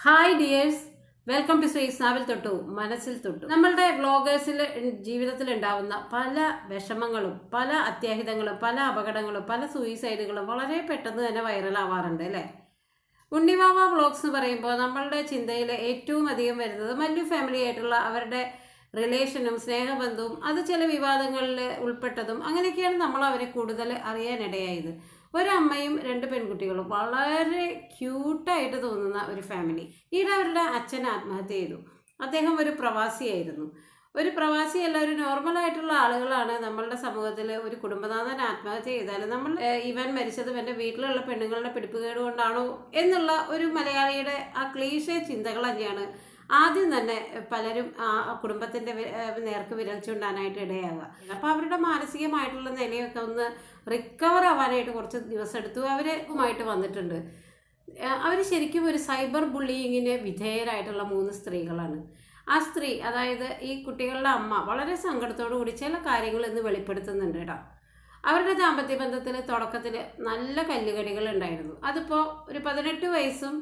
Hi dears, welcome to Sree നാവിൽ തൊട്ടു മനസ്സിൽ തൊട്ടു. നമ്മളുടെ വ്ളോഗേഴ്സിൽ ജീവിതത്തിൽ ഉണ്ടാവുന്ന പല വിഷമങ്ങളും, പല അത്യാഹിതങ്ങളും, പല അപകടങ്ങളും, പല സൂയിസൈഡുകളും വളരെ പെട്ടെന്ന് തന്നെ വൈറലാവാറുണ്ട് അല്ലേ? ഉണ്ണിവാവ വ്ളോഗ്സ് എന്ന് പറയുമ്പോൾ നമ്മളുടെ ചിന്തയിൽ ഏറ്റവും അധികം വരുന്നത് മല്ലു ഫാമിലി ആയിട്ടുള്ള അവരുടെ റിലേഷനും സ്നേഹബന്ധവും അത് ചില വിവാദങ്ങളിൽ ഉൾപ്പെട്ടതും അങ്ങനെയൊക്കെയാണ് നമ്മൾ അവരെ കൂടുതൽ അറിയാനിടയായത്. ഒരമ്മയും രണ്ട് പെൺകുട്ടികളും വളരെ ക്യൂട്ടായിട്ട് തോന്നുന്ന ഒരു ഫാമിലി. ഈയിടെ അവരുടെ അച്ഛൻ ആത്മഹത്യ ചെയ്തു. അദ്ദേഹം ഒരു പ്രവാസിയായിരുന്നു. ഒരു പ്രവാസിയല്ല, ഒരു നോർമലായിട്ടുള്ള ആളുകളാണ് നമ്മളുടെ സമൂഹത്തിൽ. ഒരു കുടുംബനാഥൻ ആത്മഹത്യ ചെയ്താൽ നമ്മൾ ഇവൻ മരിച്ചത് എൻ്റെ വീട്ടിലുള്ള പെണ്ണുങ്ങളുടെ പിടിപ്പുകേട് കൊണ്ടാണോ എന്നുള്ള ഒരു മലയാളിയുടെ ആ ക്ലീശേ ചിന്തകൾ തന്നെയാണ് ആദ്യം തന്നെ പലരും ആ കുടുംബത്തിൻ്റെ നേർക്ക് വിരൽ ചൂണ്ടാനായിട്ട് ഇടയാവുക. അപ്പോൾ അവരുടെ മാനസികമായിട്ടുള്ള നിലയൊക്കെ ഒന്ന് റിക്കവർ ആവാനായിട്ട് കുറച്ച് ദിവസം എടുത്തു. അവരുമായിട്ട് വന്നിട്ടുണ്ട്. അവർ ശരിക്കും ഒരു സൈബർ ബുള്ളിയിങ്ങിന് വിധേയരായിട്ടുള്ള 3 സ്ത്രീകളാണ്. ആ സ്ത്രീ, അതായത് ഈ കുട്ടികളുടെ അമ്മ, വളരെ സങ്കടത്തോടു കൂടി ചില കാര്യങ്ങൾ ഇന്ന് വെളിപ്പെടുത്തുന്നുണ്ട് കേട്ടോ. അവരുടെ ദാമ്പത്യ ബന്ധത്തിൽ തുടക്കത്തിൽ നല്ല കല്ലുകടികൾ ഉണ്ടായിരുന്നു. അതിപ്പോൾ ഒരു 18 വയസ്സും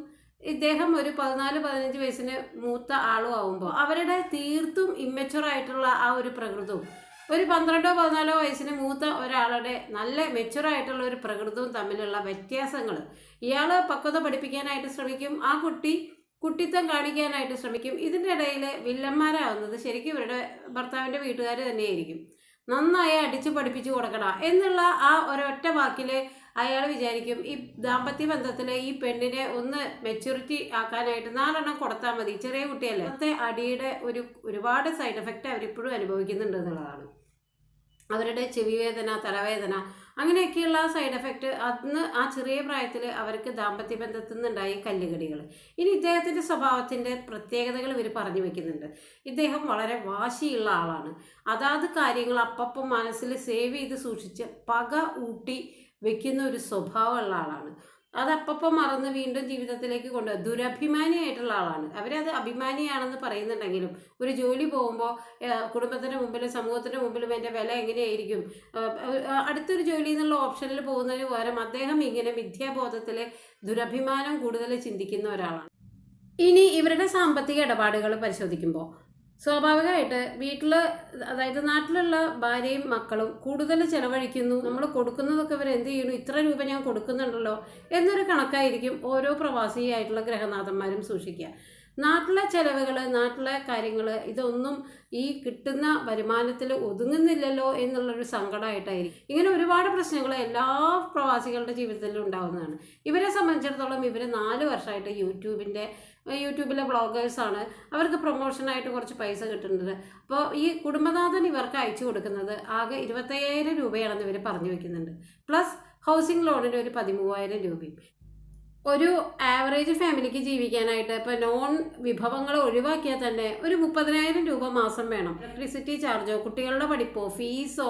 ഇദ്ദേഹം ഒരു 14-15 വയസ്സിന് മൂത്ത ആളും ആവുമ്പോൾ അവരുടെ തീർത്തും ഇമ്മച്ചുറായിട്ടുള്ള ആ ഒരു പ്രകൃതവും ഒരു 12-14 വയസ്സിന് മൂത്ത ഒരാളുടെ നല്ല മെച്ചുറായിട്ടുള്ള ഒരു പ്രകൃതവും തമ്മിലുള്ള വ്യത്യാസങ്ങൾ, ഇയാൾ പക്വത പഠിപ്പിക്കാനായിട്ട് ശ്രമിക്കും, ആ കുട്ടിത്തം കാണിക്കാനായിട്ട് ശ്രമിക്കും. ഇതിൻ്റെ ഇടയിൽ വില്ലന്മാരാവുന്നത് ശരിക്കും ഇവരുടെ ഭർത്താവിൻ്റെ വീട്ടുകാർ തന്നെയായിരിക്കും. നന്നായി അടിച്ച് പഠിപ്പിച്ചു കൊടുക്കണം എന്നുള്ള ആ ഒരൊറ്റ വാക്കിൽ അയാൾ വിചാരിക്കും ഈ ദാമ്പത്യ ബന്ധത്തിൽ ഈ പെണ്ണിനെ ഒന്ന് മെച്യൂരിറ്റി ആക്കാനായിട്ട് 4 എണ്ണം കൊടുത്താൽ മതി, ചെറിയ കുട്ടിയല്ലേ. അന്നത്തെ അടിയുടെ ഒരുപാട് സൈഡ് എഫക്റ്റ് അവരിപ്പോഴും അനുഭവിക്കുന്നുണ്ട് എന്നുള്ളതാണ്. അവരുടെ ചെവിവേദന, തലവേദന, അങ്ങനെയൊക്കെയുള്ള സൈഡ് എഫക്റ്റ് അന്ന് ആ ചെറിയ പ്രായത്തിൽ അവർക്ക് ദാമ്പത്യ ബന്ധത്തിൽ നിന്നുണ്ടായ കല്ലുകടികൾ. ഇനി ഇദ്ദേഹത്തിൻ്റെ സ്വഭാവത്തിൻ്റെ പ്രത്യേകതകൾ ഇവർ പറഞ്ഞു വെക്കുന്നുണ്ട്. ഇദ്ദേഹം വളരെ വാശിയുള്ള ആളാണ്. അതാത് കാര്യങ്ങൾ അപ്പം മനസ്സിൽ സേവ് ചെയ്ത് സൂക്ഷിച്ച് പക ഊട്ടി വെക്കുന്ന ഒരു സ്വഭാവമുള്ള ആളാണ്. അതപ്പം മറന്ന് വീണ്ടും ജീവിതത്തിലേക്ക് കൊണ്ടുപോകും. ദുരഭിമാനിയായിട്ടുള്ള ആളാണ്. അവരത് അഭിമാനിയാണെന്ന് പറയുന്നുണ്ടെങ്കിലും ഒരു ജോലി പോകുമ്പോൾ കുടുംബത്തിൻ്റെ മുമ്പിലും സമൂഹത്തിൻ്റെ മുമ്പിലും എൻ്റെ വില എങ്ങനെയായിരിക്കും, അടുത്തൊരു ജോലി എന്നുള്ള ഓപ്ഷനിൽ പോകുന്നതിന് പകരം അദ്ദേഹം ഇങ്ങനെ മിഥ്യാബോധത്തിൽ ദുരഭിമാനം കൂടുതൽ ചിന്തിക്കുന്ന ഒരാളാണ്. ഇനി ഇവരുടെ സാമ്പത്തിക ഇടപാടുകൾ പരിശോധിക്കുമ്പോൾ സ്വാഭാവികമായിട്ട് വീട്ടിൽ, അതായത് നാട്ടിലുള്ള ഭാര്യയും മക്കളും കൂടുതൽ ചിലവഴിക്കുന്നു. നമ്മൾ കൊടുക്കുന്നതൊക്കെ ഇവർ എന്ത് ചെയ്യുന്നു, ഇത്ര രൂപ ഞാൻ കൊടുക്കുന്നുണ്ടല്ലോ എന്നൊരു കണക്കായിരിക്കും ഓരോ പ്രവാസിയായിട്ടുള്ള ഗ്രഹനാഥന്മാരും സൂക്ഷിക്കുക. നാട്ടിലെ ചിലവുകൾ, നാട്ടിലെ കാര്യങ്ങൾ, ഇതൊന്നും ഈ കിട്ടുന്ന വരുമാനത്തിൽ ഒതുങ്ങുന്നില്ലല്ലോ എന്നുള്ളൊരു സങ്കടമായിട്ടായിരിക്കും. ഇങ്ങനെ ഒരുപാട് പ്രശ്നങ്ങൾ എല്ലാ പ്രവാസികളുടെ ജീവിതത്തിലും ഉണ്ടാകുന്നതാണ്. ഇവരെ സംബന്ധിച്ചിടത്തോളം ഇവർ 4 വർഷമായിട്ട് യൂട്യൂബിലെ വ്ളോഗേഴ്സാണ്. അവർക്ക് പ്രൊമോഷനായിട്ട് കുറച്ച് പൈസ കിട്ടുന്നുണ്ട്. അപ്പോൾ ഈ കുടുംബനാഥൻ ഇവർക്ക് അയച്ചു കൊടുക്കുന്നത് ആകെ 25,000 രൂപയാണെന്ന് ഇവർ പറഞ്ഞു വെക്കുന്നുണ്ട്. പ്ലസ് ഹൗസിംഗ് ലോണിന് ഒരു 13,000 രൂപയും. ഒരു ആവറേജ് ഫാമിലിക്ക് ജീവിക്കാനായിട്ട് ഇപ്പോൾ നോൺ വിഭവങ്ങൾ ഒഴിവാക്കിയാൽ തന്നെ ഒരു 30,000 രൂപ മാസം വേണം. ഇലക്ട്രിസിറ്റി ചാർജോ, കുട്ടികളുടെ പഠിപ്പോ, ഫീസോ,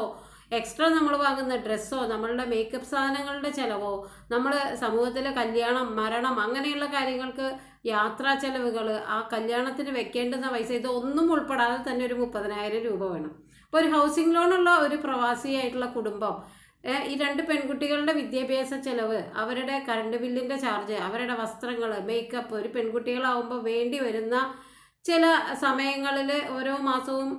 എക്സ്ട്രാ നമ്മൾ വാങ്ങുന്ന ഡ്രസ്സോ, നമ്മളുടെ മേക്കപ്പ് സാധനങ്ങളുടെ ചിലവോ, നമ്മൾ സമൂഹത്തിലെ കല്യാണം, മരണം, അങ്ങനെയുള്ള കാര്യങ്ങൾക്ക് യാത്രാ ചെലവുകൾ, ആ കല്യാണത്തിന് വെക്കേണ്ടുന്ന പൈസ, ഇതൊന്നും ഉൾപ്പെടാതെ തന്നെ ഒരു 30,000 രൂപ വേണം. അപ്പോൾ ഒരു ഹൗസിംഗ് ലോണുള്ള ഒരു പ്രവാസിയായിട്ടുള്ള കുടുംബം, ഈ 2 പെൺകുട്ടികളുടെ വിദ്യാഭ്യാസ ചെലവ്, അവരുടെ കറണ്ട് ബില്ലിൻ്റെ ചാർജ്, അവരുടെ വസ്ത്രങ്ങൾ, മേക്കപ്പ്, ഒരു പെൺകുട്ടികളാവുമ്പോൾ വേണ്ടി വരുന്ന ചില സമയങ്ങളിൽ ഓരോ മാസവും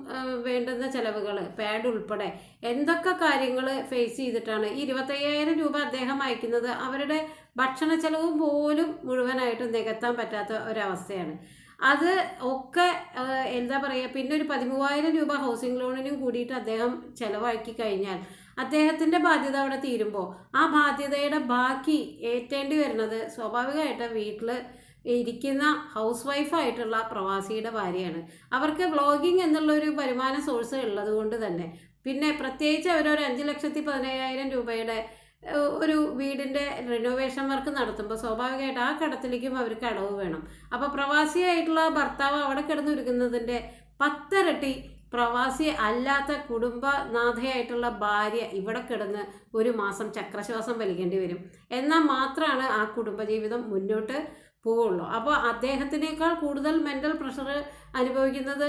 വേണ്ടുന്ന ചിലവുകൾ, പാഡ് ഉൾപ്പെടെ എന്തൊക്കെ കാര്യങ്ങൾ ഫേസ് ചെയ്തിട്ടാണ് ഈ 25,000 രൂപ അദ്ദേഹം അയക്കുന്നത്. അവരുടെ ഭക്ഷണ ചെലവും പോലും മുഴുവനായിട്ട് നികത്താൻ പറ്റാത്ത ഒരവസ്ഥയാണ്. അത് ഒക്കെ എന്താ പറയുക, പിന്നെ ഒരു 13,000 രൂപ ഹൗസിംഗ് ലോണിനും കൂടിയിട്ട് അദ്ദേഹം ചിലവാക്കി കഴിഞ്ഞാൽ അദ്ദേഹത്തിൻ്റെ ബാധ്യത അവിടെ തീരുമ്പോൾ ആ ബാധ്യതയുടെ ബാക്കി ഏറ്റേണ്ടി വരുന്നത് സ്വാഭാവികമായിട്ട് വീട്ടിൽ ഇരിക്കുന്ന ഹൗസ് വൈഫായിട്ടുള്ള പ്രവാസിയുടെ ഭാര്യയാണ്. അവർക്ക് വ്ളോഗിങ് എന്നുള്ളൊരു വരുമാന സോഴ്സ് ഉള്ളത് കൊണ്ട് തന്നെ, പിന്നെ പ്രത്യേകിച്ച് അവരൊരു 5,17,000 രൂപയുടെ ഒരു വീടിൻ്റെ റിനോവേഷൻ വർക്ക് നടത്തുമ്പോൾ സ്വാഭാവികമായിട്ട് ആ കടത്തിലേക്കും അവർക്ക് അടവ് വേണം. അപ്പോൾ പ്രവാസിയായിട്ടുള്ള ഭർത്താവ് അവിടെ കിടന്നുരുക്കുന്നതിൻ്റെ 10 ഇരട്ടി പ്രവാസി അല്ലാത്ത കുടുംബനാഥയായിട്ടുള്ള ഭാര്യ ഇവിടെ കിടന്ന് ഒരു മാസം ചക്രശ്വാസം വലിക്കേണ്ടി വരും. എന്നാൽ മാത്രമാണ് ആ കുടുംബജീവിതം മുന്നോട്ട് പോവുള്ളൂ. അപ്പോൾ അദ്ദേഹത്തിനേക്കാൾ കൂടുതൽ മെൻ്റൽ പ്രഷർ അനുഭവിക്കുന്നത്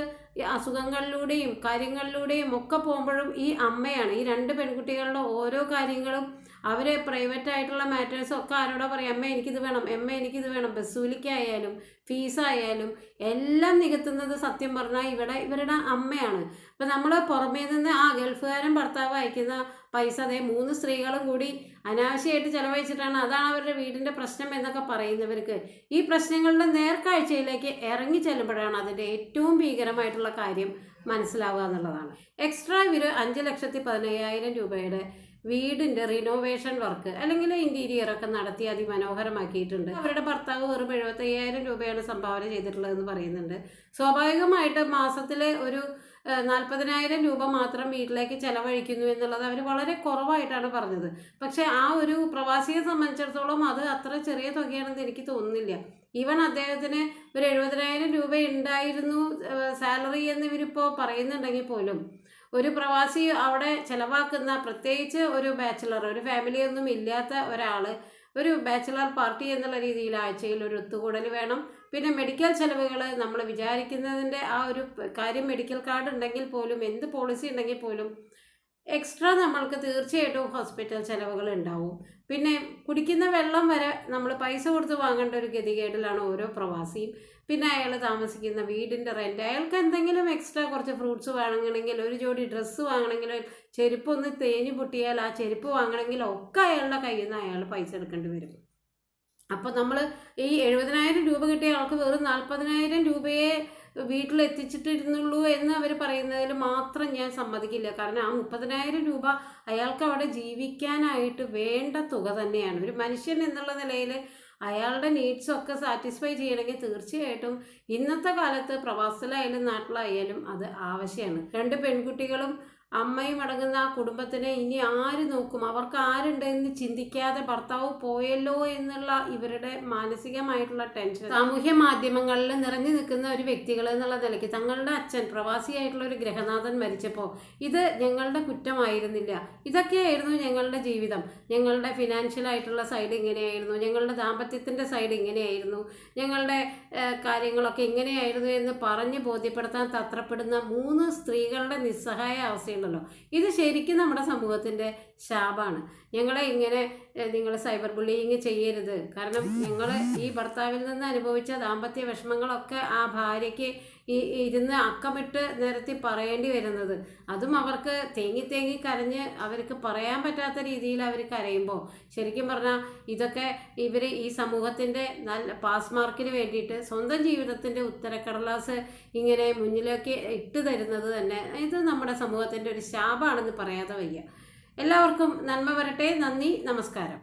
അസുഖങ്ങളിലൂടെയും കാര്യങ്ങളിലൂടെയും ഒക്കെ പോകുമ്പോഴും ഈ അമ്മയാണ്. ഈ 2 പെൺകുട്ടികളുടെ ഓരോ കാര്യങ്ങളും അവർ പ്രൈവറ്റ് ആയിട്ടുള്ള മാറ്റേഴ്സൊക്കെ ആരോടാ പറയും, അമ്മ എനിക്കിത് വേണം, അമ്മ എനിക്കിത് വേണം. ബസ്സൂലിക്കായാലും ഫീസായാലും എല്ലാം നികത്തുന്നത് സത്യം പറഞ്ഞാൽ ഇവരുടെ അമ്മയാണ്. ഇപ്പം നമ്മൾ പുറമേ നിന്ന് ഗൾഫുകാരൻ ഭർത്താവ് അയക്കുന്ന പൈസ അതേ 3 സ്ത്രീകളും കൂടി അനാവശ്യമായിട്ട് ചിലവഴിച്ചിട്ടാണ്, അതാണ് അവരുടെ വീടിൻ്റെ പ്രശ്നം എന്നൊക്കെ പറയുന്നവർക്ക് ഈ പ്രശ്നങ്ങളുടെ നേർക്കാഴ്ചയിലേക്ക് ഇറങ്ങി ചെല്ലുമ്പോഴാണ് അതിൻ്റെ ഏറ്റവും ഭീകരമായിട്ടുള്ള കാര്യം മനസ്സിലാവുക എന്നുള്ളതാണ്. എക്സ്ട്രാ ഇവർ 5,15,000 രൂപയുടെ വീടിൻ്റെ റിനോവേഷൻ വർക്ക് അല്ലെങ്കിൽ ഇൻറ്റീരിയറൊക്കെ നടത്തി അതിമനോഹരമാക്കിയിട്ടുണ്ട്. അവരുടെ ഭർത്താവ് വെറും 75,000 രൂപയാണ് സംഭാവന ചെയ്തിട്ടുള്ളതെന്ന് പറയുന്നുണ്ട്. സ്വാഭാവികമായിട്ട് മാസത്തിൽ ഒരു 40,000 രൂപ മാത്രം വീട്ടിലേക്ക് ചെലവഴിക്കുന്നു എന്നുള്ളത് അവർ വളരെ കുറവായിട്ടാണ് പറഞ്ഞത്. പക്ഷേ ആ ഒരു പ്രവാസിയെ സംബന്ധിച്ചിടത്തോളം അത് അത്ര ചെറിയ തുകയാണെന്ന് എനിക്ക് തോന്നുന്നില്ല. ഈവൻ അദ്ദേഹത്തിന് ഒരു 70,000 രൂപ ഉണ്ടായിരുന്നു സാലറി എന്ന് ഇവരിപ്പോൾ പറയുന്നുണ്ടെങ്കിൽ പോലും ഒരു പ്രവാസി അവിടെ ചിലവാക്കുന്ന, പ്രത്യേകിച്ച് ഒരു ബാച്ചിലർ, ഒരു ഫാമിലിയൊന്നും ഇല്ലാത്ത ഒരാൾ ഒരു ബാച്ചിലർ പാർട്ടി എന്നുള്ള രീതിയിൽ ആഴ്ചയിൽ ഒരു ഒത്തുകൂടൽ വേണം. പിന്നെ മെഡിക്കൽ ചിലവുകൾ നമ്മൾ വിചാരിക്കുന്നതിൻ്റെ ആ ഒരു കാര്യം, മെഡിക്കൽ കാർഡ് ഉണ്ടെങ്കിൽ പോലും, എന്ത് പോളിസി ഉണ്ടെങ്കിൽ പോലും എക്സ്ട്രാ നമ്മൾക്ക് തീർച്ചയായിട്ടും ഹോസ്പിറ്റൽ ചിലവുകൾ ഉണ്ടാവും. പിന്നെ കുടിക്കുന്ന വെള്ളം വരെ നമ്മൾ പൈസ കൊടുത്ത് വാങ്ങേണ്ട ഒരു ഗതികേടിലാണ് ഓരോ പ്രവാസിയും. പിന്നെ അയാൾ താമസിക്കുന്ന വീടിൻ്റെ റെൻറ്റ്, അയാൾക്ക് എന്തെങ്കിലും എക്സ്ട്രാ കുറച്ച് ഫ്രൂട്ട്സ് വാങ്ങണമെങ്കിൽ, ഒരു ജോഡി ഡ്രസ്സ് വാങ്ങണമെങ്കിൽ, ചെരുപ്പൊന്ന് തേഞ്ഞ് പൊട്ടിയാൽ ആ ചെരുപ്പ് വാങ്ങണമെങ്കിൽ ഒക്കെ അയാളുടെ കയ്യിൽ നിന്ന് അയാൾ പൈസ എടുക്കേണ്ടി വരും. അപ്പോൾ നമ്മൾ ഈ 70,000 രൂപ കിട്ടിയ ആൾക്ക് വെറും 40,000 രൂപയെ വീട്ടിലെത്തിച്ചിട്ടിരുന്നുള്ളൂ എന്ന് അവർ പറയുന്നതിൽ മാത്രം ഞാൻ സമ്മതിക്കില്ല. കാരണം ആ 30,000 രൂപ അയാൾക്ക് അവിടെ ജീവിക്കാനായിട്ട് വേണ്ട തുക തന്നെയാണ്. ഒരു മനുഷ്യൻ എന്നുള്ള നിലയിൽ അയാളുടെ നീഡ്സൊക്കെ സാറ്റിസ്ഫൈ ചെയ്യണമെങ്കിൽ തീർച്ചയായിട്ടും ഇന്നത്തെ കാലത്ത് പ്രവാസത്തിലായാലും നാട്ടിലായാലും അത് ആവശ്യമാണ്. 2 പെൺകുട്ടികളും അമ്മയും അടങ്ങുന്ന ആ കുടുംബത്തിനെ ഇനി ആര് നോക്കും, അവർക്ക് ആരുണ്ടെന്ന് ചിന്തിക്കാതെ ഭർത്താവ് പോയല്ലോ എന്നുള്ള ഇവരുടെ മാനസികമായിട്ടുള്ള ടെൻഷൻ സാമൂഹ്യ മാധ്യമങ്ങളിൽ നിറഞ്ഞു നിൽക്കുന്ന ഒരു വ്യക്തികൾ എന്നുള്ള നിലയ്ക്ക് തങ്ങളുടെ അച്ഛൻ പ്രവാസിയായിട്ടുള്ള ഒരു ഗൃഹനാഥൻ മരിച്ചപ്പോൾ ഇത് ഞങ്ങളുടെ കുറ്റമായിരുന്നില്ല, ഇതൊക്കെയായിരുന്നു ഞങ്ങളുടെ ജീവിതം, ഞങ്ങളുടെ ഫിനാൻഷ്യലായിട്ടുള്ള സൈഡ് ഇങ്ങനെയായിരുന്നു, ഞങ്ങളുടെ ദാമ്പത്യത്തിൻ്റെ സൈഡ് ഇങ്ങനെയായിരുന്നു, ഞങ്ങളുടെ കാര്യങ്ങളൊക്കെ ഇങ്ങനെയായിരുന്നു എന്ന് പറഞ്ഞ് ബോധ്യപ്പെടുത്താൻ തത്രപ്പെടുന്ന 3 സ്ത്രീകളുടെ നിസ്സഹായ അവസ്ഥയുണ്ടല്ലോ. ഇത് ശരിക്കും നമ്മുടെ സമൂഹത്തിൻ്റെ ശാപമാണ്. ഞങ്ങളെ ഇങ്ങനെ നിങ്ങൾ സൈബർ ബുള്ളിയിങ് ചെയ്യരുത്. കാരണം ഞങ്ങൾ ഈ ഭർത്താവിൽ നിന്ന് അനുഭവിച്ച ദാമ്പത്യ വിഷമങ്ങളൊക്കെ ആ ഭാര്യയ്ക്ക് ഇരുന്ന് അക്കമിട്ട് നിരത്തി പറയേണ്ടി വരുന്നത്, അതും അവർക്ക് തേങ്ങി കരഞ്ഞ് അവർക്ക് പറയാൻ പറ്റാത്ത രീതിയിൽ അവർ കരയുമ്പോൾ ശരിക്കും പറഞ്ഞാൽ ഇതൊക്കെ ഇവർ ഈ സമൂഹത്തിൻ്റെ നല്ല പാസ് മാർക്കിന് വേണ്ടിയിട്ട് സ്വന്തം ജീവിതത്തിൻ്റെ ഉത്തരക്കടലാസ് ഇങ്ങനെ മുന്നിലേക്ക് ഇട്ട് തരുന്നത് തന്നെ ഇത് നമ്മുടെ സമൂഹത്തിൻ്റെ ഒരു ശാപമാണെന്ന് പറയാതെ വയ്യ. എല്ലാവർക്കും നന്മ വരട്ടെ. നന്ദി, നമസ്കാരം.